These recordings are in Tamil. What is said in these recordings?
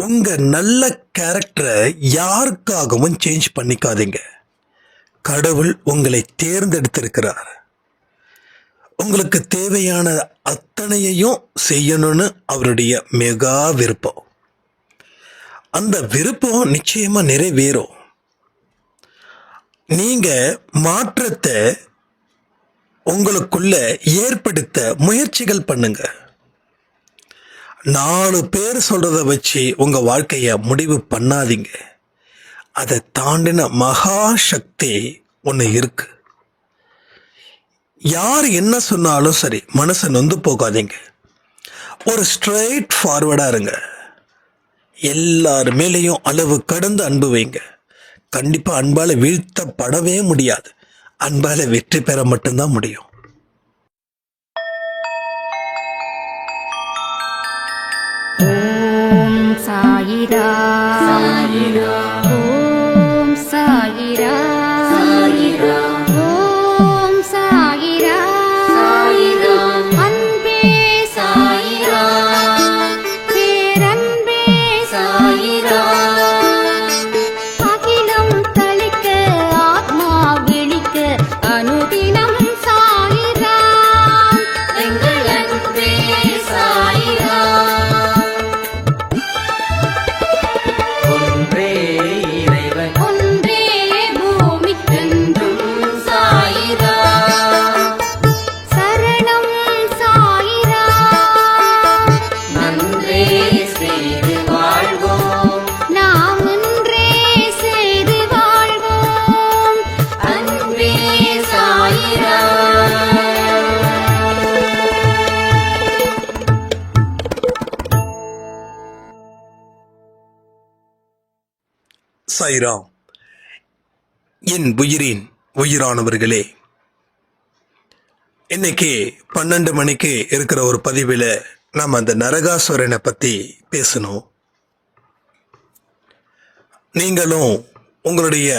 உங்க நல்ல கேரக்டரை யாருக்காகவும் சேஞ்ச் பண்ணிக்காதீங்க. கடவுள் உங்களை தேர்ந்தெடுத்திருக்கிறார். உங்களுக்கு தேவையான அத்தனையையும் செய்யணும்னு அவருடைய மெகா விருப்பம். அந்த விருப்பம் நிச்சயமா நிறைவேறும். நீங்க மாற்றத்தை உங்களுக்குள்ள ஏற்படுத்த முயற்சிகள் பண்ணுங்க. 4 பேர் சொல்றத வச்சு உங்க வாழ்க்கைய முடிவு பண்ணாதீங்க. அதை தாண்டின மகா சக்தி ஒன்று இருக்கு. யார் என்ன சொன்னாலும் சரி, மனசை நொந்து போகாதீங்க. ஒரு ஸ்ட்ரைட் ஃபார்வர்டா இருங்க. எல்லார் மேலேயும் அளவு கடந்து அன்பு வைங்க. கண்டிப்பா அன்பால வீழ்த்தப்படவே முடியாது. அன்பால வெற்றி பெற மட்டும்தான் முடியும். ஓம் சாயிரா சாயிரா, ஓம் சாயிரா சாயிரா, ஓம் சாயிரா சாயிரா, அன்பே சாயிரா, பேரன்பே சாயிரா, அகிலம் தளிக்க ஆத்மா விழிக்க அனுதினம் சாயிரா, எங்கள் அன்பே சாயிரா. ஒன்றே இறைவன், ஒன்றே பூமிக்கென்றும் சாயிரா, சரணம் சாயிரா, நன்றே செய்து வாழ்வோம், நாம் ஒன்றே செய்து வாழ்வோம், அன்பே சாயிரா. சாய்ராம். என் உயிரின் உயிரானவர்களே, இன்னைக்கு 12 மணிக்கு இருக்கிற ஒரு பதிவில் நாம் அந்த நரகாசுரனை பற்றி பேசணும். நீங்களும் உங்களுடைய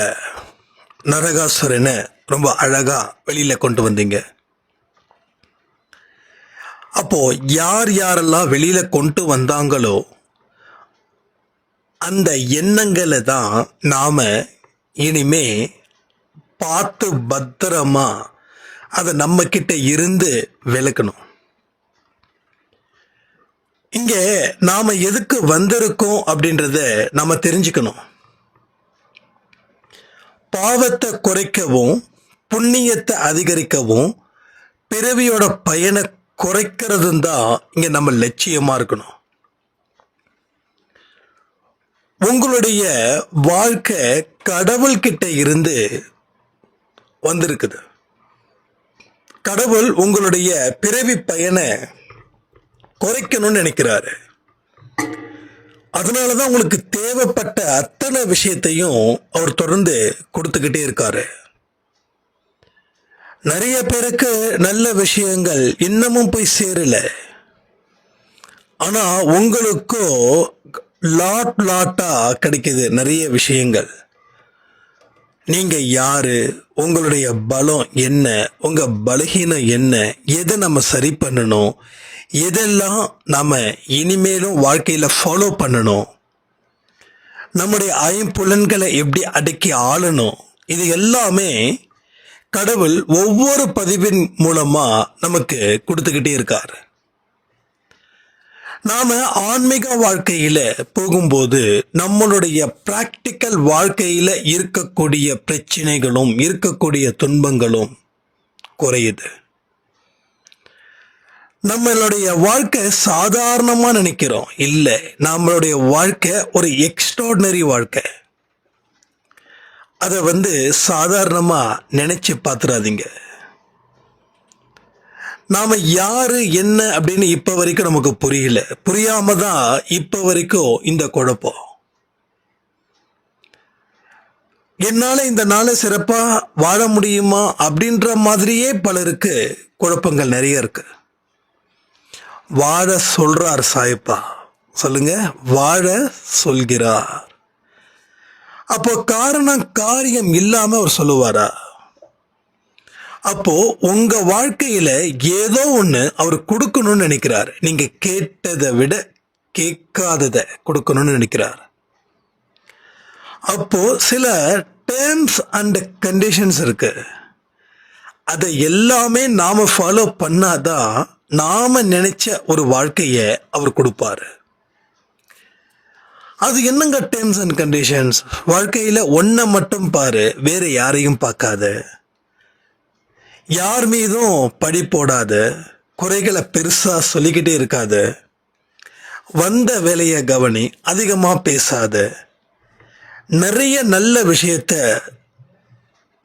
நரகாசுரனை ரொம்ப அழகா வெளியில கொண்டு வந்தீங்க. அப்போ யார் யாரெல்லாம் வெளியில கொண்டு வந்தாங்களோ அந்த எண்ணங்களை தான் நாம இனிமே பார்த்து பத்திரமா அதை நம்ம கிட்ட இருந்து விளக்கணும். இங்க நாம எதுக்கு வந்திருக்கோம் அப்படின்றத நாம தெரிஞ்சுக்கணும். பாவத்தை குறைக்கவும் புண்ணியத்தை அதிகரிக்கவும் பிறவியோட பயனை குறைக்கிறதும் தான் இங்க நம்ம லட்சியமா இருக்கணும். உங்களுடைய வாழ்க்கை கடவுள்கிட்ட இருந்து வந்திருக்குது. கடவுள் உங்களுடைய பிறவி பயனை குறைக்கணும்னு நினைக்கிறாரு. அதனாலதான் உங்களுக்கு தேவைப்பட்ட அத்தனை விஷயத்தையும் அவர் தொடர்ந்து கொடுத்துக்கிட்டே இருக்காரு. நிறைய பேருக்கு நல்ல விஷயங்கள் இன்னமும் போய் சேரல. ஆனா உங்களுக்கோ லாட்டா கிடைக்குது நிறைய விஷயங்கள். நீங்க யாரு, உங்களுடைய பலம் என்ன, உங்க பலகீனம் என்ன, எதை நம்ம சரி பண்ணணும், எதெல்லாம் நாம இனிமேலும் வாழ்க்கையில ஃபாலோ பண்ணணும், நம்முடைய ஐம்புலன்களை எப்படி அடக்கி ஆளணும், இது எல்லாமே கடவுள் ஒவ்வொரு பதிவின் மூலமா நமக்கு கொடுத்துக்கிட்டே இருக்காரு. நாம ஆன்மீக வாழ்க்கையில போகும்போது நம்மளுடைய பிராக்டிக்கல் வாழ்க்கையில இருக்கக்கூடிய பிரச்சனைகளும் இருக்கக்கூடிய துன்பங்களும் குறையுது. நம்மளுடைய வாழ்க்கை சாதாரணமா நினைக்கிறோம். இல்லை, நம்மளுடைய வாழ்க்கை ஒரு எக்ஸ்ட்ராடினரி வாழ்க்கை. அதை சாதாரணமா நினைச்சு பார்த்துடாதீங்க. நாம யாரு என்ன அப்படின்னு இப்ப வரைக்கும் நமக்கு புரியல. புரியாம தான் இப்ப வரைக்கும் இந்த குழப்பம். என்னால இந்த நாளை சிறப்பா வாழ முடியுமா அப்படின்ற மாதிரியே பலருக்கு குழப்பங்கள் நிறைய இருக்கு. வாழ சொல்றார் சாயப்பா, சொல்லுங்க, வாழ சொல்கிறார். அப்போ காரணம் காரியம் இல்லாம அவர் சொல்லுவாரா? அப்போ உங்க வாழ்க்கையில ஏதோ ஒண்ணு அவர் கொடுக்கணும்னு நினைக்கிறார். நீங்க கேட்டதை விட கேட்காததை கொடுக்கணும்னு நினைக்கிறார். அப்போ சில டேர்ம்ஸ் அண்ட் கண்டிஷன்ஸ் இருக்கு. அதை எல்லாமே நாம ஃபாலோ பண்ணாதான் நாம நினைச்ச ஒரு வாழ்க்கையை அவர் கொடுப்பாரு. அது என்னங்க டேர்ம்ஸ் அண்ட் கண்டிஷன்ஸ்? வாழ்க்கையில ஒன்றை மட்டும் பாரு, வேற யாரையும் பார்க்காத, யார் மீதும் பழி போடாத, குறைகளை பெருசா சொல்லிக்கிட்டே இருக்காத, வந்த வேலையை கவனி, அதிகமா பேசாத, நிறைய நல்ல விஷயத்த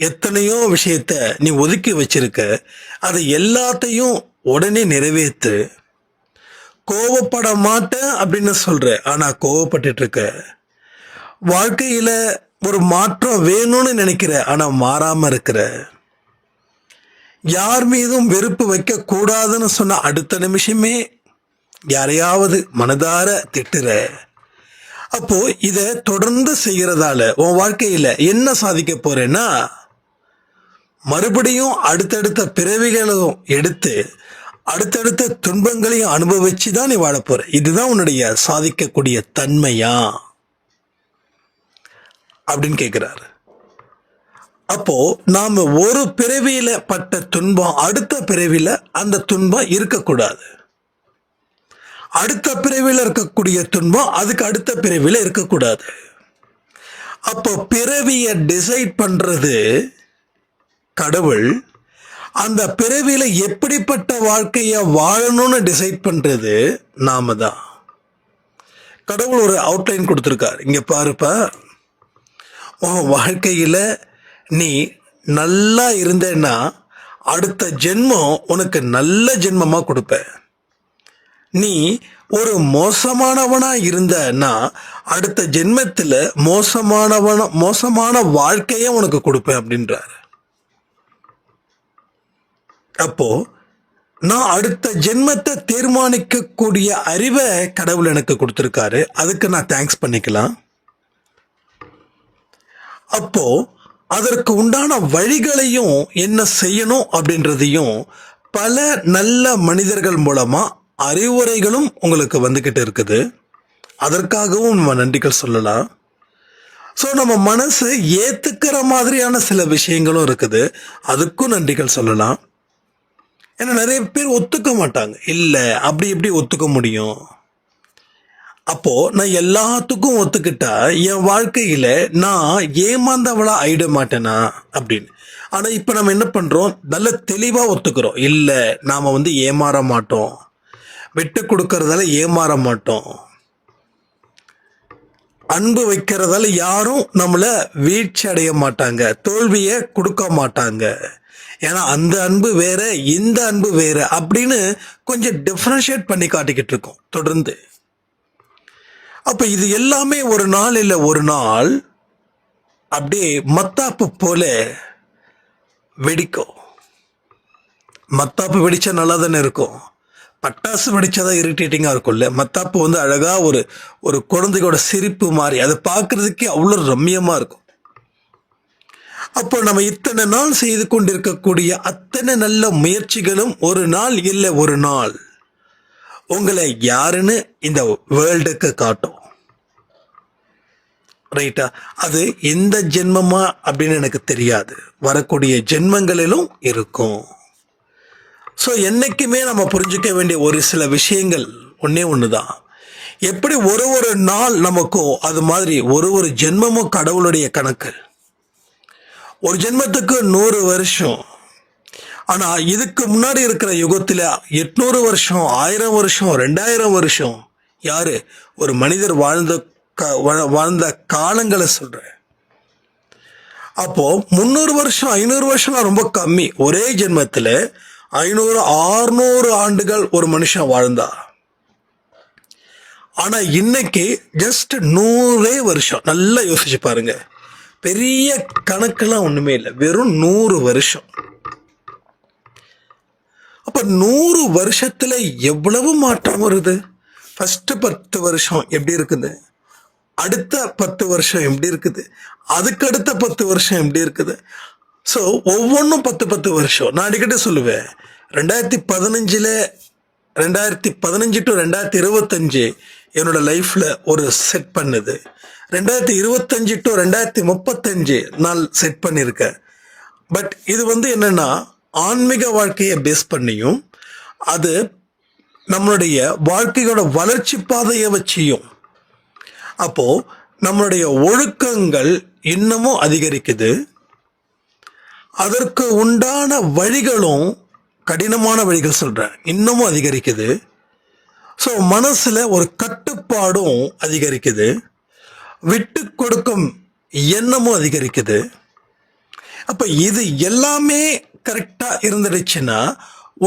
எத்தனையோ விஷயத்த நீ ஒதுக்கி வச்சிருக்க, அதை எல்லாத்தையும் உடனே நிறைவேற்று. கோவப்பட மாட்டேன் அப்படின்னு சொல்ற, ஆனா கோவப்பட்டுட்டு இருக்க. வாழ்க்கையில ஒரு மாற்றம் வேணும்னு நினைக்கிற, ஆனா மாறாம இருக்கிற. யார் மீதும் வெறுப்பு வைக்க கூடாதுன்னு சொன்ன அடுத்த நிமிஷமே யாரையாவது மனதார திட்டுற. அப்போ இத தொடர்ந்து செய்யறதால உன் வாழ்க்கையில என்ன சாதிக்க போறேன்னா, மறுபடியும் அடுத்தடுத்த பிறவிகளும் எடுத்து அடுத்தடுத்த துன்பங்களையும் அனுபவிச்சு தான் நீ வாழ போற. இதுதான் உன்னுடைய சாதிக்கக்கூடிய தன்மையா அப்படின்னு கேட்கிறாரு. அப்போ நாம ஒரு பிறவியில பட்ட துன்பம் அடுத்த பிறவியில அந்த துன்பம் இருக்கக்கூடாது. அடுத்த பிறவியில இருக்கக்கூடிய துன்பம் அதுக்கு அடுத்த பிறவியில இருக்கக்கூடாது. அப்போ பிறவியை டிசைட் பண்றது கடவுள், அந்த பிறவியில எப்படிப்பட்ட வாழ்க்கைய வாழணும்னு டிசைட் பண்றது நாம தான். கடவுள் ஒரு அவுட்லைன் கொடுத்துருக்காரு. இங்க பாருப்பா, உன் வாழ்க்கையில நீ நல்லா இருந்தேன்னா அடுத்த ஜென்மம் உனக்கு நல்ல ஜென்மமா கொடுப்ப. நீ ஒரு மோசமானவனா இருந்தன்னா அடுத்த ஜென்மத்துல மோசமான வாழ்க்கைய உனக்கு கொடுப்பேன் அப்படின்றாரு. அப்போ நான் அடுத்த ஜென்மத்தை தீர்மானிக்கக்கூடிய அறிவை கடவுள் எனக்கு கொடுத்திருக்காரு. அதுக்கு நான் தேங்க்ஸ் பண்ணிக்கலாம். அப்போ அதற்கு உண்டான வழிகளையும் என்ன செய்யணும் அப்படின்றதையும் பல நல்ல மனிதர்கள் மூலமா அறிவுரைகளும் உங்களுக்கு வந்துகிட்டு இருக்குது. அதற்காகவும் நம்ம நன்றிகள் சொல்லலாம். ஸோ நம்ம மனசு ஏத்துக்கிற மாதிரியான சில விஷயங்களும் இருக்குது, அதுக்கும் நன்றிகள் சொல்லலாம். ஏன்னா நிறைய பேர் ஒத்துக்க மாட்டாங்க. இல்லை, அப்படி எப்படி ஒத்துக்க முடியும்? அப்போ நான் எல்லாத்துக்கும் ஒத்துக்கிட்டா என் வாழ்க்கையில நான் ஏமாந்தவளா ஆயிட மாட்டேனா அப்படின்னு. ஆனா இப்ப நம்ம என்ன பண்றோம், நல்ல தெளிவா ஒத்துக்கிறோம். இல்ல, நாம ஏமாற மாட்டோம், விட்டு கொடுக்கறதால ஏமாற மாட்டோம், அன்பு வைக்கிறதால யாரும் நம்மள வீழ்ச்சி அடைய மாட்டாங்க, தோல்வியை கொடுக்க மாட்டாங்க. ஏன்னா அந்த அன்பு வேற, இந்த அன்பு வேற அப்படின்னு கொஞ்சம் டிஃபரன்ஷியேட் பண்ணி காட்டிக்கிட்டு இருக்கோம் தொடர்ந்து. அப்ப இது எல்லாமே ஒரு நாள் இல்ல ஒரு நாள் அப்படியே மத்தாப்பு போல வெடிக்கும். மத்தாப்பு வெடிச்சா நல்லா தானே இருக்கும். பட்டாசு வெடிச்சாதான் இரிட்டேட்டிங்கா இருக்கும்ல. மத்தாப்பு அழகா ஒரு குழந்தையோட சிரிப்பு மாதிரி, அதை பார்க்கறதுக்கே அவ்வளவு ரம்மியமா இருக்கும். அப்போ நம்ம இத்தனை நாள் செய்து கொண்டிருக்கக்கூடிய அத்தனை நல்ல முயற்சிகளும் ஒரு நாள் இல்லை ஒரு நாள் உங்களை யாருன்னு இந்த வேர்ல்டுக்கு காட்டும். ரைட்டா? அது எந்த ஜென்மமா அப்படின்னு எனக்கு தெரியாது, வரக்கூடிய ஜென்மங்களிலும் இருக்கும். ஸோ என்னைக்குமே நம்ம புரிஞ்சுக்க வேண்டிய ஒரு சில விஷயங்கள் ஒன்னே ஒண்ணுதான். எப்படி ஒரு நாள் நமக்கும் அது மாதிரி ஒரு ஜென்மமும் கடவுளுடைய கணக்கு. ஒரு ஜென்மத்துக்கு 100 வருஷம். ஆனா இதுக்கு முன்னாடி இருக்கிற யுகத்துல 800 வருஷம், 1000 வருஷம், 2000 வருஷம் யாரு ஒரு மனிதர் வாழ்ந்த காலங்களை சொல்றேன். அப்போ 300 வருஷம் 500 வருஷம்லாம் ரொம்ப கம்மி. ஒரே ஜென்மத்துல 500 600 ஆண்டுகள் ஒரு மனுஷன் வாழ்ந்தா. ஆனா இன்னைக்கு ஜஸ்ட் 100 வருஷம். நல்லா யோசிச்சு பாருங்க, பெரிய கணக்கெல்லாம் ஒண்ணுமே இல்லை, வெறும் 100 வருஷம். அப்ப 100 வருஷத்துல எவ்வளவு மாற்றம் வருது. ஃபர்ஸ்ட் 10 வருஷம் எப்படி இருக்குது, அடுத்த 10 வருஷம் எப்படி இருக்குது, அதுக்கு அடுத்த 10 வருஷம் எப்படி இருக்குது. ஸோ ஒவ்வொன்றும் 10 வருஷம். நான் அடிக்கடி சொல்லுவேன், 2015 டு 2025 என்னோட லைஃப்பில் ஒரு செட் பண்ணுது. 2025 டு 2035 நாள் செட் பண்ணியிருக்கேன். பட் இது என்னென்னா ஆன்மீக வாழ்க்கையை பேஸ் பண்ணியும் அது நம்மளுடைய வாழ்க்கையோட வளர்ச்சி பாதையை வச்சியும். அப்போது நம்மளுடைய ஒழுக்கங்கள் இன்னமும் அதிகரிக்குது. அதற்கு உண்டான வழிகளும் கடினமான வழிகள் சொல்கிறேன் இன்னமும் அதிகரிக்குது. ஸோ மனசில் ஒரு கட்டுப்பாடும் அதிகரிக்குது. விட்டு கொடுக்கும் எண்ணமும் அதிகரிக்குது. அப்போ இது எல்லாமே கரெக்டாக இருந்துடுச்சுன்னா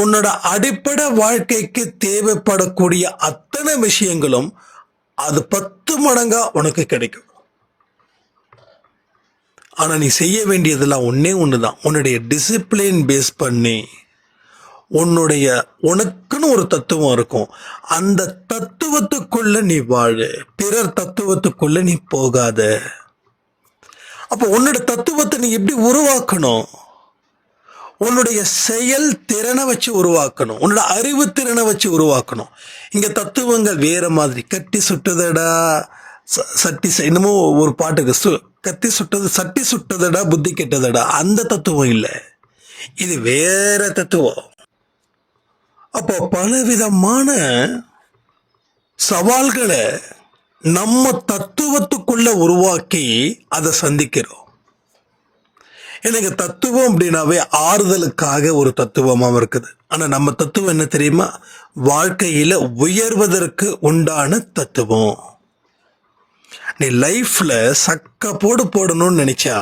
உன்னோட அடிப்படை வாழ்க்கைக்கு தேவைப்படக்கூடிய அத்தனை விஷயங்களும் அது 10 மடங்கா உனக்கு கிடைக்கும். ஆனால் நீ செய்ய வேண்டியதெல்லாம் ஒன்று தான். உன்னுடைய டிசிப்ளின் பேஸ் பண்ணி உனக்குன்னு ஒரு தத்துவம் இருக்கும். அந்த தத்துவத்துக்குள்ள நீ வாழு. பிறர் தத்துவத்துக்குள்ள நீ போகாத. அப்போ உன்னோட தத்துவத்தை நீ எப்படி உருவாக்கணும்? உன்னுடைய செயல் திறனை வச்சு உருவாக்கணும். உன்னோட அறிவு திறனை வச்சு உருவாக்கணும். இங்க தத்துவங்கள் வேற மாதிரி. கட்டி சுட்டதடா சட்டி என்னமோ ஒரு பாட்டுக்கு கத்தி சுட்டது சட்டி சுட்டதடா புத்தி கெட்டதடா, அந்த தத்துவம் இல்லை. இது வேற தத்துவம். அப்போ பலவிதமான சவால்களை நம்ம தத்துவத்துக்குள்ள உருவாக்கி அதை சந்திக்கிறோம். எனக்கு தத்துவம் அப்படின்னாவே ஆறுதலுக்காக ஒரு தத்துவமாக இருக்குது. ஆனால் நம்ம தத்துவம் என்ன தெரியுமா? வாழ்க்கையில் உயர்வதற்கு உண்டான தத்துவம். நீ லைஃப்பில் சக்க போடணும்னு நினைச்சா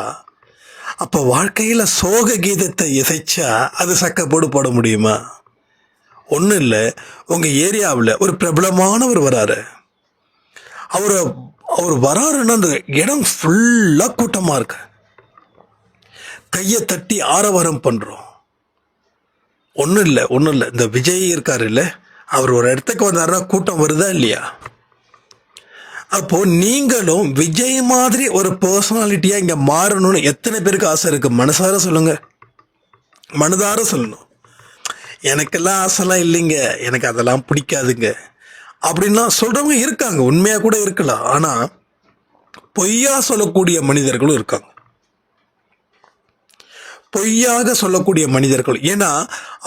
அப்போ வாழ்க்கையில் சோக கீதத்தை இசைச்சா அது சக்க போட முடியுமா? ஒன்றும் இல்லை. உங்கள் ஏரியாவில் ஒரு பிரபலமானவர் வராரு. அவர் வராருன்னா அந்த இடம் ஃபுல்லாக கூட்டமாக இருக்கு. கையை தட்டி ஆரவாரம் பண்ணுறோம். ஒன்றும் இல்லை. இந்த விஜய் இருக்காரு இல்லை, அவர் ஒரு இடத்துக்கு வந்தாருன்னா கூட்டம் வருதா இல்லையா? அப்போது நீங்களும் விஜய் மாதிரி ஒரு பர்சனாலிட்டியாக இங்கே மாறணும்னு எத்தனை பேருக்கு ஆசை இருக்குது? மனசார சொல்லுங்கள், மனதார சொல்லணும். எனக்கெல்லாம் ஆசைலாம் இல்லைங்க, எனக்கு அதெல்லாம் பிடிக்காதுங்க அப்படின்லாம் சொல்கிறவங்க இருக்காங்க. உண்மையாக கூட இருக்கலாம். ஆனால் பொய்யா சொல்லக்கூடிய மனிதர்களும் இருக்காங்க. பொய்யாக சொல்லக்கூடிய மனிதர்கள். ஏன்னா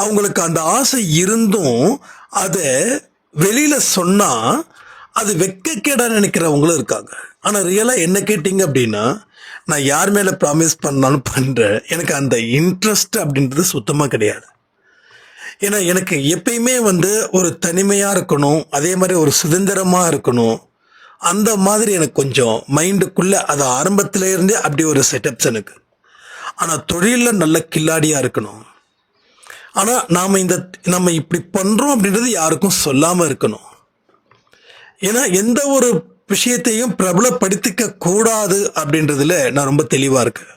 அவங்களுக்கு அந்த ஆசை இருந்தும் அதை வெளியில் சொன்னால் அது வெட்கக்கேடா நினைக்கிறவங்களும் இருக்காங்க. ஆனால் ரியலாக என்ன கேட்டிங்க அப்படின்னா, நான் யார் மேலே ப்ராமிஸ் பண்ணாலும் பண்ணுறேன். எனக்கு அந்த இன்ட்ரெஸ்ட் அப்படின்றது சுத்தமாக கிடையாது. ஏன்னா எனக்கு எப்பயுமே ஒரு தனிமையாக இருக்கணும், அதே மாதிரி ஒரு சுதந்திரமாக இருக்கணும். அந்த மாதிரி எனக்கு கொஞ்சம் மைண்டுக்குள்ளே அது ஆரம்பத்திலேருந்தே அப்படி ஒரு செட்டப்ஸ் எனக்கு. ஆனால் தொழிலில் நல்ல கில்லாடியாக இருக்கணும். ஆனால் நம்ம இப்படி பண்ணுறோம் அப்படின்றது யாருக்கும் சொல்லாமல் இருக்கணும். ஏன்னா எந்த ஒரு விஷயத்தையும் பிரபலப்படுத்திக்க கூடாது அப்படின்றதுல நான் ரொம்ப தெளிவாக இருக்கேன்.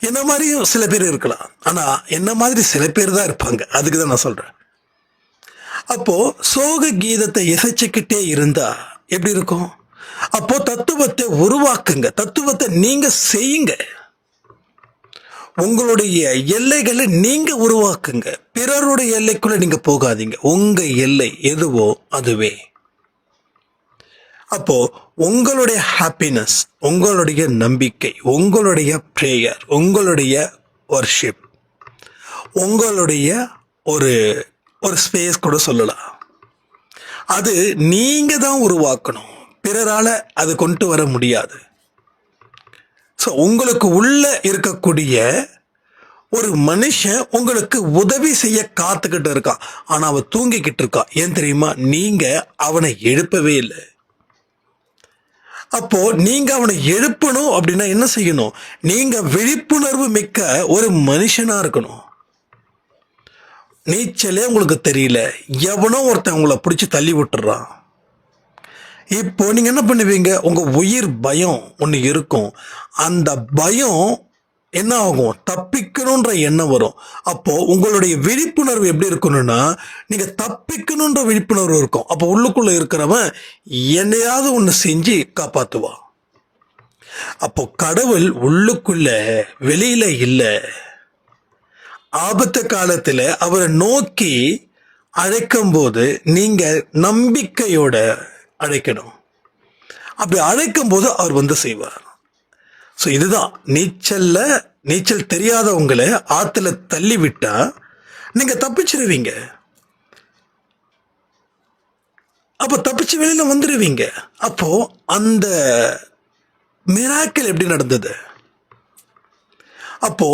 என்ன மாதிரியும் சில பேர் இருக்கலாம், ஆனால் என்ன மாதிரி சில பேர் தான் இருப்பாங்க. அதுக்கு தான் நான் சொல்கிறேன். அப்போது சோக கீதத்தை இசைச்சிக்கிட்டே இருந்தால் எப்படி இருக்கும்? அப்போது தத்துவத்தை உருவாக்குங்க, தத்துவத்தை நீங்கள் செய்யுங்க. உங்களுடைய எல்லைகளை நீங்கள் உருவாக்குங்க. பிறருடைய எல்லைக்குள்ளே நீங்கள் போகாதீங்க. உங்கள் எல்லை எதுவோ அதுவே. அப்போ உங்களுடைய ஹாப்பினஸ், உங்களுடைய நம்பிக்கை, உங்களுடைய ப்ரேயர், உங்களுடைய வர்ஷிப், உங்களுடைய ஒரு ஸ்பேஸ் கூட சொல்லலாம், அது நீங்கள் தான் உருவாக்கணும். பிறரால் அது கொண்டு வர முடியாது. ஸோ உங்களுக்கு உள்ள இருக்கக்கூடிய ஒரு மனுஷன் உங்களுக்கு உதவி செய்ய காத்துக்கிட்டு இருக்கான். ஆனால் அவன் தூங்கிக்கிட்டு இருக்கான். ஏன் தெரியுமா? நீங்கள் அவனை எழுப்பவே இல்லை. அப்போ நீங்க அவனை எழுப்பணும் அப்படின்னா என்ன செய்யணும்? நீங்க விழிப்புணர்வு மிக்க ஒரு மனுஷனா இருக்கணும். நீச்சலே உங்களுக்கு தெரியல, எவனோ ஒருத்தன் உங்களை பிடிச்சி தள்ளி விட்டுறான். இப்போ நீங்க என்ன பண்ணுவீங்க? உங்க உயிர் பயம் ஒன்று இருக்கும். அந்த பயம் என்ன ஆகும்? தப்பிக்கணுன்ற எண்ணம் வரும். அப்போ உங்களுடைய விழிப்புணர்வு எப்படி இருக்கணும்னா, நீங்க தப்பிக்கணுன்ற விழிப்புணர்வு இருக்கும். அப்போ உள்ளுக்குள்ள இருக்கிறவன் என்னையாவது ஒன்று செஞ்சு காப்பாற்றுவான். அப்போ கடவுள் உள்ளுக்குள்ள வெளியில இல்லை. ஆபத்து காலத்தில் அவரை நோக்கி அழைக்கும் போது நீங்க நம்பிக்கையோட அழைக்கணும். அப்படி அழைக்கும் போது அவர் வந்து செய்வார். ஸோ இதுதான் நீச்சல் தெரியாதவங்களை ஆத்துல தள்ளி விட்டா நீங்க தப்பிச்சிருவீங்க. அப்போ தப்பிச்சு வெளியில வந்துடுவீங்க. அப்போ அந்த மிராக்கிள் எப்படி நடந்தது? அப்போ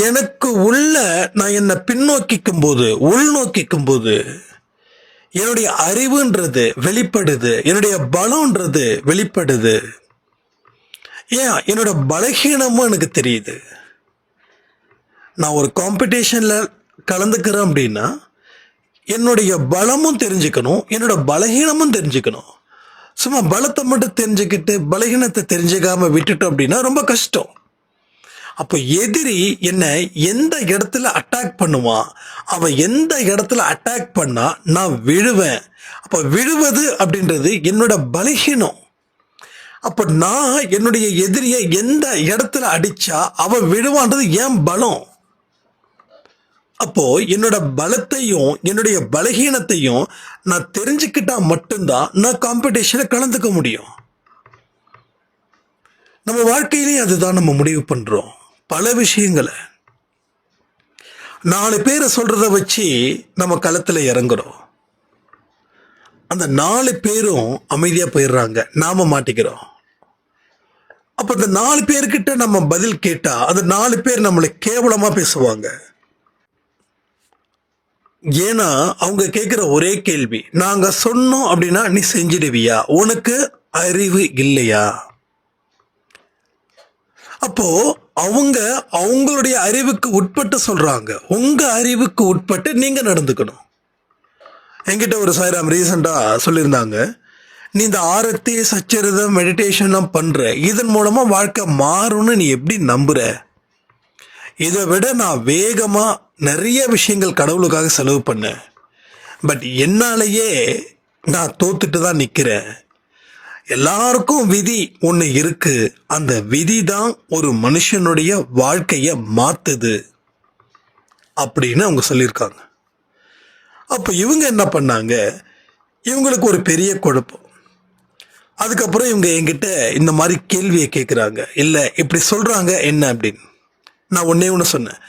எனக்கு உள்ள நான் என்னை பின்னோக்கிக்கும் போது உள்நோக்கிக்கும் போது என்னுடைய அறிவுன்றது வெளிப்படுது, என்னுடைய பலம்ன்றது வெளிப்படுது. ஏன் என்னோட பலகீனமும் எனக்கு தெரியுது. நான் ஒரு காம்படிஷன்ல கலந்துக்கிறேன் அப்படின்னா என்னுடைய பலமும் தெரிஞ்சுக்கணும், என்னோட பலகீனமும் தெரிஞ்சுக்கணும். சும்மா பலத்தை மட்டும் தெரிஞ்சுக்கிட்டு பலகீனத்தை தெரிஞ்சுக்காம விட்டுட்டோம் அப்படின்னா ரொம்ப கஷ்டம். அப்போ எதிரி என்னை எந்த இடத்துல அட்டாக் பண்ணுவான், அவன் எந்த இடத்துல அட்டாக் பண்ணா நான் விழுவேன். அப்போ விழுவது அப்படின்றது என்னோட பலகீனம். அப்போ நான் என்னுடைய எதிரியை எந்த இடத்துல அடிச்சா அவன் விழுவான்றது ஏன் பலம். அப்போ என்னோட பலத்தையும் என்னுடைய பலகீனத்தையும் நான் தெரிஞ்சுக்கிட்டா மட்டும்தான் நான் காம்படிஷன்ல கலந்துக்க முடியும். நம்ம வாழ்க்கையிலேயே அதுதான் நம்ம முடிவு பண்றோம். பல விஷயங்களை 4 பேரை சொல்றத வச்சு நம்ம களத்துல இறங்குறோம். அந்த 4 பேரும் அமைதியா போயிடுறாங்க, நாம மாட்டிக்கிறோம். அப்ப அந்த 4 பேர்கிட்ட நம்ம பதில் கேட்டா அந்த 4 பேர் நம்மளை கேவலமா பேசுவாங்க. ஏன்னா அவங்க கேட்கிற ஒரே கேள்வி, நாங்க சொன்னோம் அப்படின்னா நீ செஞ்சிடுவியா, உனக்கு அறிவு இல்லையா? அப்போ அவங்களுடைய அறிவுக்கு உட்பட்டு சொல்றாங்க, உங்க அறிவுக்கு உட்பட்டு நீங்க நடந்துக்கணும். என்கிட்ட ஒரு சாய்ராம் ரீசெண்டா சொல்லியிருந்தாங்க, நீ இந்த ஆரத்தி சச்சரிதம் மெடிடேஷன்லாம் பண்ற, இதன் மூலமா வாழ்க்கை மாறும்னு நீ எப்படி நம்புற? இதை விட நான் வேகமா நிறைய விஷயங்கள் கடவுளுக்காக செலவு பண்ணேன். பட் என்னாலேயே நான் தோத்துட்டு தான் நிற்கிறேன். எல்லாருக்கும் விதி ஒன்று இருக்கு, அந்த விதி தான் ஒரு மனுஷனுடைய வாழ்க்கையை மாத்துது அப்படின்னு அவங்க சொல்லியிருக்காங்க. அப்போ இவங்க என்ன பண்ணாங்க, இவங்களுக்கு ஒரு பெரிய குழப்பம். அதுக்கப்புறம் இவங்க என்கிட்ட இந்த மாதிரி கேள்வியை கேட்குறாங்க, இல்லை இப்படி சொல்றாங்க என்ன அப்படின்னு. நான் ஒன்று சொன்னேன்,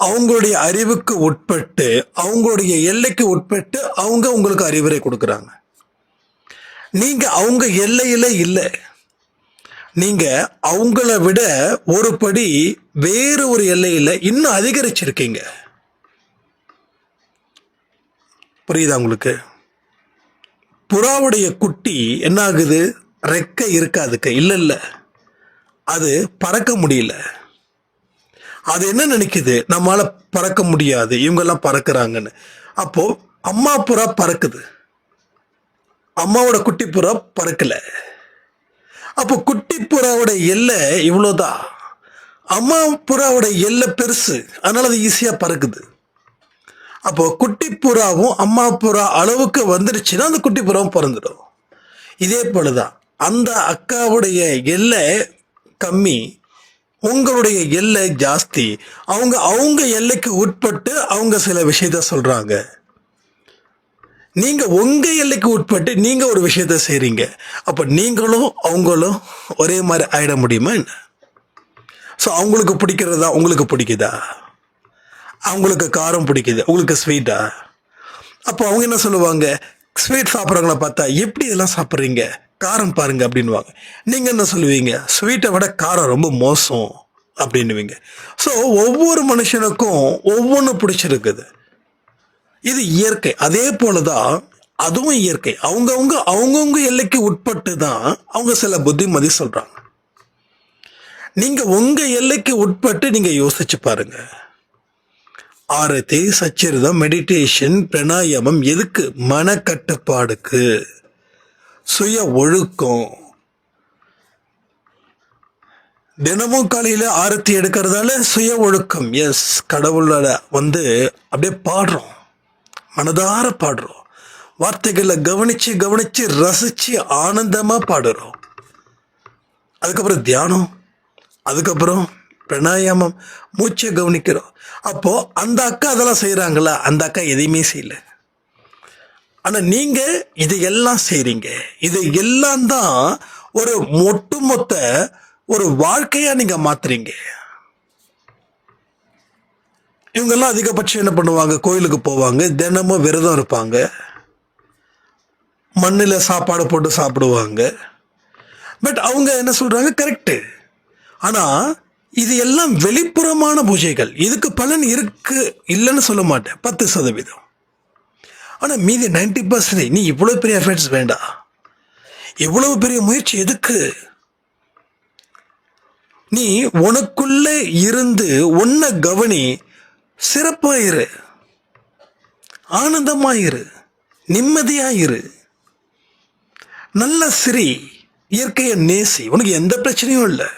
அவங்களுடைய அறிவுக்கு உட்பட்டு அவங்களுடைய எல்லைக்கு உட்பட்டு அவங்க உங்களுக்கு அறிவுரை கொடுக்குறாங்க. நீங்க அவங்க எல்லையில இல்லை, நீங்க அவங்கள விட ஒரு படி வேறு ஒரு எல்லையில இன்னும் அதிகரிச்சிருக்கீங்க. புரியுதா உங்களுக்கு? புறாவுடைய குட்டி என்ன ஆகுது, ரெக்கை இருக்காதுக்கு, இல்லை அது பறக்க முடியல. அது என்ன நினைக்குது, நம்மளால பறக்க முடியாது, இவங்கெல்லாம் பறக்குறாங்கன்னு. அப்போ அம்மா புறா பறக்குது, அம்மாவோட குட்டி புறா பறக்கல. அப்போ குட்டி புறாவோட எல்லை இவ்வளோதான், அம்மா புறாவோட எல்லை பெருசு, அதனால அது ஈஸியா பறக்குது. அப்போ குட்டி புறாவும் அம்மா புறா அளவுக்கு வந்துருச்சுன்னா அந்த குட்டி புறாவும் பிறந்துடும். இதே போலதான் அந்த அக்காவுடைய எல்லை கம்மி, உங்களுடைய எல்லை ஜாஸ்தி. அவங்க எல்லைக்கு உட்பட்டு அவங்க சில விஷயத்த சொல்றாங்க, நீங்க உங்க எல்லைக்கு உட்பட்டு நீங்க ஒரு விஷயத்த செய்றீங்க. அப்ப நீங்களும் அவங்களும் ஒரே மாதிரி ஆயிட முடியுமா என்ன? ஸோ அவங்களுக்கு பிடிக்கிறதா உங்களுக்கு பிடிக்குதா? அவங்களுக்கு காரம் பிடிக்குது, உங்களுக்கு ஸ்வீட்டா? அப்போ அவங்க என்ன சொல்லுவாங்க, ஸ்வீட் சாப்பிட்றவங்கள பார்த்தா எப்படி இதெல்லாம் சாப்பிட்றீங்க, காரம் பாருங்க அப்படின்வாங்க. நீங்கள் என்ன சொல்லுவீங்க, ஸ்வீட்டை விட காரம் ரொம்ப மோசம் அப்படின்னுவீங்க. ஸோ ஒவ்வொரு மனுஷனுக்கும் ஒவ்வொன்று பிடிச்சிருக்குது. இது இயற்கை. அதே போலதான் அதுவும் இயற்கை. அவங்கவுங்க எல்லைக்கு உட்பட்டு தான் அவங்க சில புத்திமதி சொல்றாங்க. நீங்க உங்க எல்லைக்கு உட்பட்டு நீங்க யோசிச்சு பாருங்க. ஆரத்தி, சச்சரிதம், மெடிடேஷன், பிராணாயாமம் எதுக்கு? மனக்கட்டுப்பாடுக்கு, சுய ஒழுக்கம். தினமும் காலையில ஆரத்தி எடுக்கிறதால சுய ஒழுக்கம். எஸ், கடவுளோட அப்படியே பாடுறோம், மனதார பாடுறோம், வார்த்தைகளை கவனிச்சு கவனிச்சு ரசிச்சு ஆனந்தமா பாடுறோம். அதுக்கப்புறம் தியானம், அதுக்கப்புறம் பிராணாயாமம், மூச்சை கவனிக்கிறோம். அப்போ அந்த அக்கா அதெல்லாம் செய்யறாங்களா? அந்த அக்கா எதையுமே செய்யல. ஆனா நீங்க இதையெல்லாம் செய்றீங்க. இது எல்லாம் தான் ஒரு ஒட்டுமொத்த ஒரு வாழ்க்கையா நீங்க மாத்துறீங்க. இவங்கெல்லாம் அதிகபட்சம் என்ன பண்ணுவாங்க? கோயிலுக்கு போவாங்க, தினமும் விரதம் இருப்பாங்க, மண்ணில் சாப்பாடு போட்டு சாப்பிடுவாங்க. பட் அவங்க என்ன சொல்றாங்க? கரெக்டு. ஆனா இது எல்லாம் வெளிப்புறமான பூஜைகள். இதுக்கு பலன் இருக்கு இல்லைன்னு சொல்ல மாட்டேன், 10%. ஆனா மீதி 90% நீ இவ்வளவு பெரிய எஃபர்ட்ஸ் வேண்டாம், இவ்வளவு பெரிய முயற்சி எதுக்கு? நீ உனக்குள்ள இருந்து உன்னை கவனி, சிறப்பாயிரு, ஆனந்தமாயிரு, நிம்மதியாயிரு, நல்ல சிரி, இயற்கையை நேசி. உனக்கு எந்த பிரச்சனையும் இல்லை.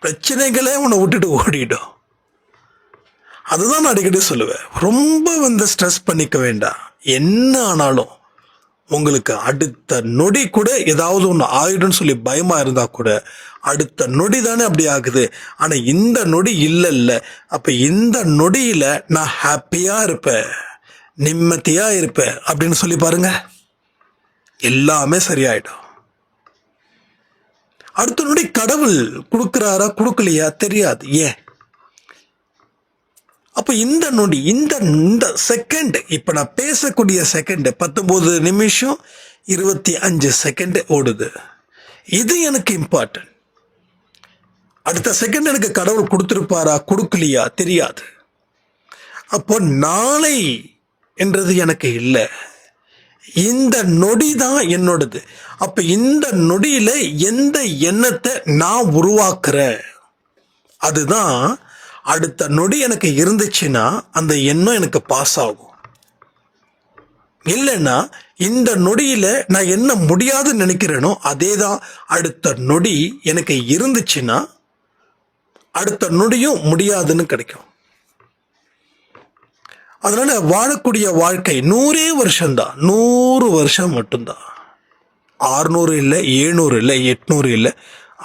பிரச்சனைகளே உன்னை விட்டுட்டு ஓடிடும். அதுதான் நான் அடிக்கடி சொல்லுவேன். ரொம்ப ஸ்ட்ரெஸ் பண்ணிக்க வேண்டாம். என்ன ஆனாலும் உங்களுக்கு அடுத்த நொடி கூட ஏதாவது ஒன்று ஆயிடும்னு சொல்லி பயமா இருந்தா கூட அடுத்த நொடி தானே அப்படி ஆகுது. ஆனா இந்த நொடி இல்ல. அப்ப இந்த நொடியில நான் ஹாப்பியா இருப்பேன், நிம்மதியா இருப்பேன் அப்படின்னு சொல்லி பாருங்க, எல்லாமே சரியாயிடும். அடுத்த நொடி கடவுள் கொடுக்கிறாரா கொடுக்கலையா தெரியாது. ஏன்? அப்ப இந்த நொடி, இந்த செகண்ட், இப்ப நான் பேசக்கூடிய செகண்ட் 19 நிமிஷம் 25 செகண்ட் ஓடுது. இது எனக்கு இம்பார்ட்டன்ட். அடுத்த செகண்ட் எனக்கு கடவுள் கொடுத்திருப்பாரா கொடுக்கலையா தெரியாது. அப்போ நாளை என்றது எனக்கு இல்லை, இந்த நொடி தான் என்னோடது. அப்ப இந்த நொடியில எந்த எண்ணத்தை நான் உருவாக்குறேன், அதுதான் அடுத்த நொடி எனக்கு இருந்துச்சுன்னா அந்த எண்ணம் எனக்கு பாஸ் ஆகும். இல்லைன்னா இந்த நொடியில நான் என்ன முடியாதுன்னு நினைக்கிறேனோ அதே தான் அடுத்த நொடி எனக்கு இருந்துச்சுன்னா அடுத்த நொடியும் முடியாதுன்னு கிடைக்கும். அதனால வாழக்கூடிய வாழ்க்கை 100 வருஷம்தான், 100 வருஷம் மட்டும்தான். 600 இல்லை, 700 இல்லை, 800 இல்லை,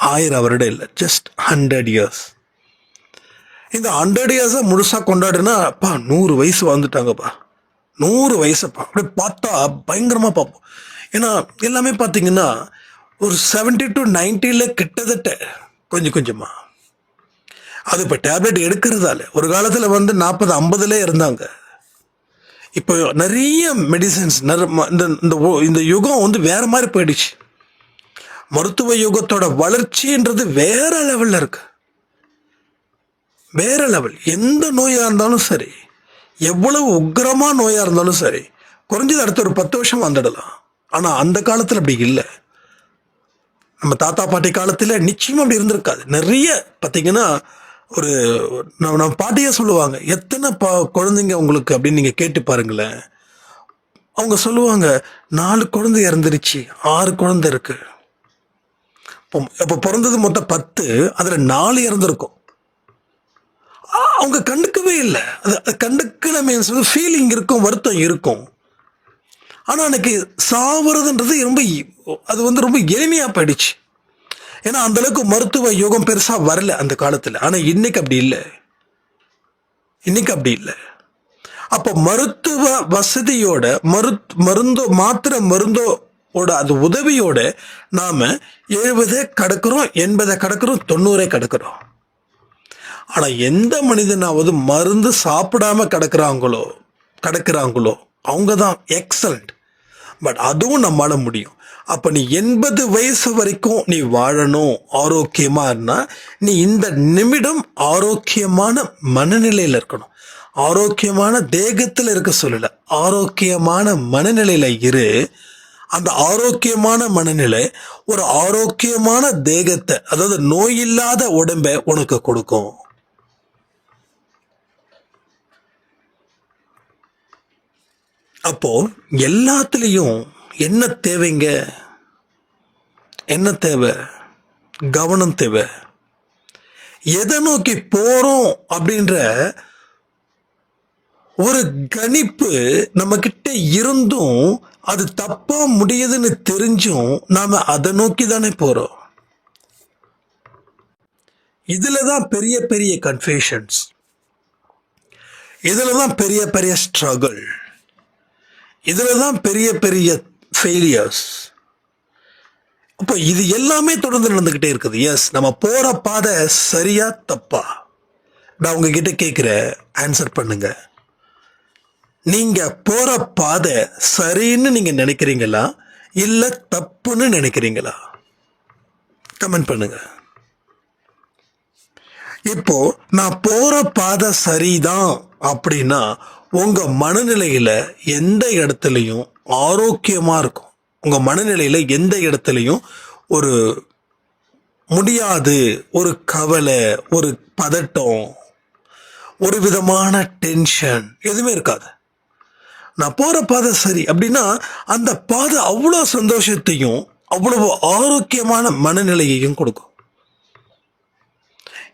1000 வருடம் இல்லை, ஜஸ்ட் 100 years. இந்த 100 years முழுசா கொண்டாடுனா, அப்பா 100 வயசு வந்துட்டாங்கப்பா, 100 வயசுப்பா, அப்படி பார்த்தா பயங்கரமா பார்ப்போம். ஏன்னா எல்லாமே பார்த்தீங்கன்னா ஒரு 70 to 90 கிட்டத்தட்ட கொஞ்சம் கொஞ்சமா. அது இப்போ டேப்லெட் எடுக்கிறதால. ஒரு காலத்தில் 40, 50 இருந்தாங்க. இப்போ நிறைய மெடிசன்ஸ், இந்த யுகம் வேற மாதிரி போயிடுச்சு. மருத்துவ யுகத்தோட வளர்ச்சின்றது வேற லெவல்ல இருக்கு, வேற லெவல். எந்த நோயா இருந்தாலும் சரி, எவ்வளவு உக்கிரமா நோயா இருந்தாலும் சரி, குறைஞ்சது அடுத்த ஒரு 10 வருஷம் வந்துடலாம். ஆனா அந்த காலத்துல அப்படி இல்லை. நம்ம தாத்தா பாட்டி காலத்துல நிச்சயமா அப்படி இருந்திருக்காது. நிறைய பார்த்தீங்கன்னா ஒரு நம்ம பாட்டியே சொல்லுவாங்க, எத்தனை குழந்தைங்க உங்களுக்கு அப்படின்னு நீங்க கேட்டு பாருங்களேன். அவங்க சொல்லுவாங்க, 4 குழந்தை இறந்துருச்சு, 6 குழந்தை இருக்கு. இப்போ பிறந்தது மொத்தம் 10, அதுல 4 இறந்துருக்கும். அவங்க கண்டுக்கவே இல்லை. அது கண்டுக்கல மீன்ஸ் ஃபீலிங் இருக்கும், வருத்தம் இருக்கும். ஆனா அன்னைக்கு சாவுறதுன்றது ரொம்ப எளிமையா போயிடுச்சு. ஏன்னா அந்த அளவுக்கு மருத்துவ யுகம் பெருசா வரல அந்த காலத்துல. ஆனா இன்னைக்கு அப்படி இல்லை, இன்னைக்கு அப்படி இல்லை. அப்ப மருத்துவ வசதியோட மருந்தோட அது உதவியோட நாம 70 கடக்கிறோம், 80 கடக்கிறோம், 90 கடக்கிறோம். ஆனா எந்த மனிதனாவது மருந்து சாப்பிடாம கடக்கிறாங்களோ அவங்க தான் எக்ஸலண்ட். பட் அதுவும் நம்மளால முடியும். அப்ப நீ 80 வயசு வரைக்கும் நீ வாழணும், ஆரோக்கியமா இருந்தா நீ இந்த நிமிடம் ஆரோக்கியமான மனநிலையில இருக்கணும். ஆரோக்கியமான தேகத்துல இருக்க சொல்லல, ஆரோக்கியமான மனநிலையில இரு. அந்த ஆரோக்கியமான மனநிலை ஒரு ஆரோக்கியமான தேகத்தை, அதாவது நோயில்லாத உடம்பை உனக்கு கொடுக்கும். அப்போ எல்லாத்துலேயும் என்ன தேவைங்க? என்ன தேவை? கவனம் தேவை. எதை நோக்கி போறோம் அப்படின்ற ஒரு கணிப்பு நம்ம கிட்ட இருந்தும் அது தப்பா முடியுதுன்னு தெரிஞ்சும் நாம அதை நோக்கி தானே போறோம். இதுலதான் பெரிய பெரிய கன்ஃபியூஷன்ஸ், இதுலதான் பெரிய பெரிய ஸ்ட்ரகிள். இதில் தான் பெரிய பெரிய ஃபெயிலியர்ஸ். அப்போ இது எல்லாமே தொடர்ந்து நடந்துக்கிட்டே இருக்குது. எஸ், நம்ம போகிற பாதை சரியா தப்பா? நான் உங்ககிட்ட கேட்குற ஆன்சர் பண்ணுங்க. நீங்கள் போகிற பாதை சரின்னு நீங்கள் நினைக்கிறீங்களா இல்லை தப்புன்னு நினைக்கிறீங்களா? கமெண்ட் பண்ணுங்க. இப்போ நான் போகிற பாதை சரிதான் அப்படின்னா உங்கள் மனநிலையில் எந்த இடத்துலையும் ஆரோக்கியமாக இருக்கும். உங்கள் மனநிலையில் எந்த இடத்துலையும் ஒரு முடியாது, ஒரு கவலை, ஒரு பதட்டம், ஒரு விதமான டென்ஷன் எதுவுமே இருக்காது. நான் போகிற பாதை சரி அப்படின்னா அந்த பாதை அவ்வளோ சந்தோஷத்தையும் அவ்வளவு ஆரோக்கியமான மனநிலையையும் கொடுக்கும்.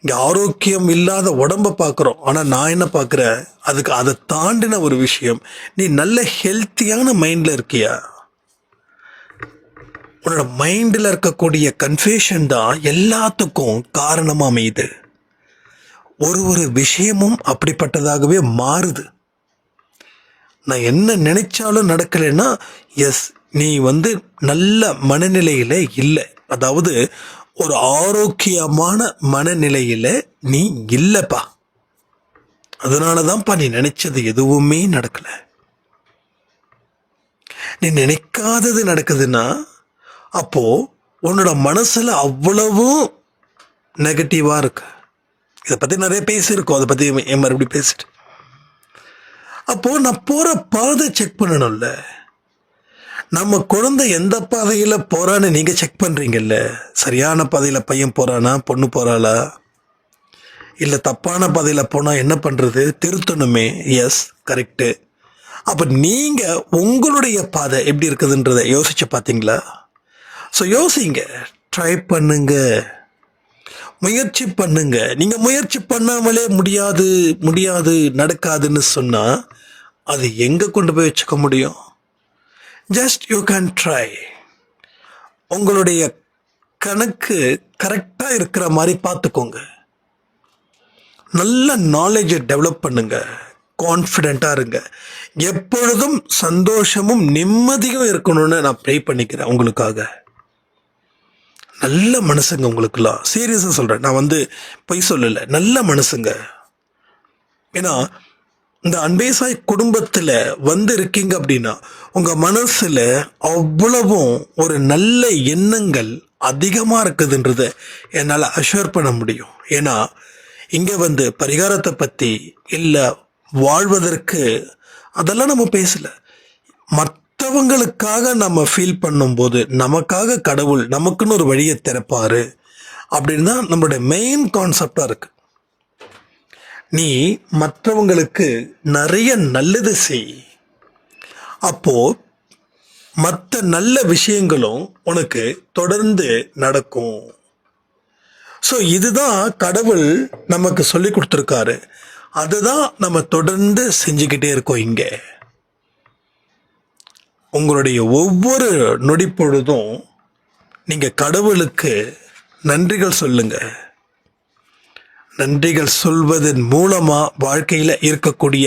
இங்கே ஆரோக்கியம் இல்லாத உடம்பை பார்க்குறோம், ஆனால் நான் என்ன பார்க்குறேன், அதுக்கு அதை தாண்டின ஒரு விஷயம். நீ நல்ல ஹெல்த்தியான மைண்டில் இருக்கியா? உன்னோட மைண்டில் இருக்கக்கூடிய கன்ஃபியூஷன் தான் எல்லாத்துக்கும் காரணமாக அமையுது. ஒரு விஷயமும் அப்படிப்பட்டதாகவே மாறுது. நான் என்ன நினைச்சாலும் நடக்கலைன்னா எஸ், நீ நல்ல மனநிலையில் இல்லை, அதாவது ஒரு ஆரோக்கியமான மனநிலையில் நீ இல்லைப்பா. அதனால தான்ப்பா நீ நினைச்சது எதுவுமே நடக்கலை. நீ நினைக்காதது நடக்குதுன்னா அப்போ உன்னோட மனசுல அவ்வளவும் நெகட்டிவா இருக்கு. இதை பத்தி நிறைய பேசியிருக்கோம், அதை பத்தி மறுபடியும் பேசிட்டு. அப்போ நான் போற பாதை செக் பண்ணணும்ல. நம்ம குழந்தை எந்த பாதையில போறான்னு நீங்க செக் பண்றீங்கல்ல. சரியான பாதையில பையன் போறானா, பொண்ணு போறாளா, இல்ல தப்பான பாதையில போனா என்ன பண்றது, திருத்தணுமே. S, correct. அப்ப நீங்க உங்களுடைய பாதை எப்படி இருக்குதுன்றதை யோசிச்சு பார்த்தீங்களா? ஸோ யோசிங்க, ட்ரை பண்ணுங்க, முயற்சி பண்ணுங்க. நீங்கள் முயற்சி பண்ணாமலே முடியாது நடக்காதுன்னு சொன்னால் அது எங்கே கொண்டு போய் வச்சுக்க முடியும்? Just you can try. உங்களுடைய கணக்கு கரெக்டாக இருக்கிற மாதிரி பார்த்துக்கோங்க. நல்ல நாலேஜை டெவலப் பண்ணுங்க, கான்ஃபிடெண்ட்டாக இருங்க. எப்பொழுதும் சந்தோஷமும் நிம்மதியும் இருக்கணும்னு நான் ப்ரே பண்ணிக்கிறேன் உங்களுக்காக. நல்ல மனசுங்க உங்களுக்குலாம், சீரியஸாக சொல்கிறேன். நான் பொய் சொல்லலை, நல்ல மனசுங்க. ஏன்னா இந்த அன்பே சாய் குடும்பத்தில் இருக்கீங்க அப்படின்னா உங்கள் மனசில் அவ்வளவும் ஒரு நல்ல எண்ணங்கள் அதிகமாக இருக்குதுன்றதை என்னால் அஷ்யூர் பண்ண முடியும். ஏன்னா இங்கே பரிகாரத்தை பற்றி இல்லை வாழ்வதற்கு அதெல்லாம் நம்ம பேசலை. மற்றவங்களுக்காக நம்ம ஃபீல் பண்ணும்போது நமக்காக கடவுள் நமக்குன்னு ஒரு வழியை திறப்பாரு அப்படின்னு தான் நம்மளுடைய மெயின் கான்செப்டாக இருக்கு. நீ மற்றவங்களுக்கு நிறைய நல்லது செய், அப்போ மற்ற நல்ல விஷயங்களும் உனக்கு தொடர்ந்து நடக்கும். ஸோ இதுதான் கடவுள் நமக்கு சொல்லி கொடுத்துருக்காரு. அதுதான் நம்ம தொடர்ந்து செஞ்சுக்கிட்டே இருக்கோம். இங்கே உங்களுடைய ஒவ்வொரு நொடி பொழுதும் நீங்கள் கடவுளுக்கு நன்றிகள் சொல்லுங்க. நன்றிகள் சொல்வதன் மூலமாக வாழ்க்கையில் இருக்கக்கூடிய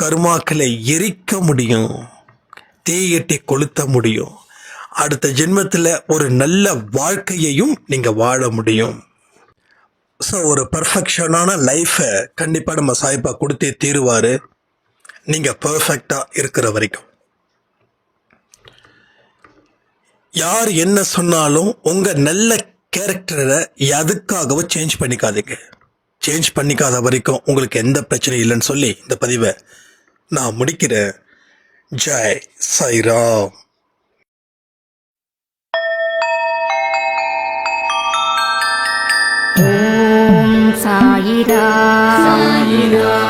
கர்மாக்களை எரிக்க முடியும், தீயட்டி கொளுத்த முடியும். அடுத்த ஜென்மத்தில் ஒரு நல்ல வாழ்க்கையையும் நீங்கள் வாழ முடியும். ஸோ ஒரு பர்ஃபெக்ஷனான லைஃப்பை கண்டிப்பாக நம்ம சாய்பா கொடுத்தே தீருவார், நீங்கள் பர்ஃபெக்டாக இருக்கிற வரைக்கும். யார் என்ன சொன்னாலும் உங்கள் நல்ல கேரக்டரை எதுக்காகவும் சேஞ்ச் பண்ணிக்காதீங்க. சேஞ்ச் பண்ணிக்காத வரைக்கும் உங்களுக்கு எந்த பிரச்சனையும் இல்லைன்னு சொல்லி இந்த பதிவை நான் முடிக்கிறேன். ஜெய் சாய்ராம். ஓம் சாயிரா. சாயிரா.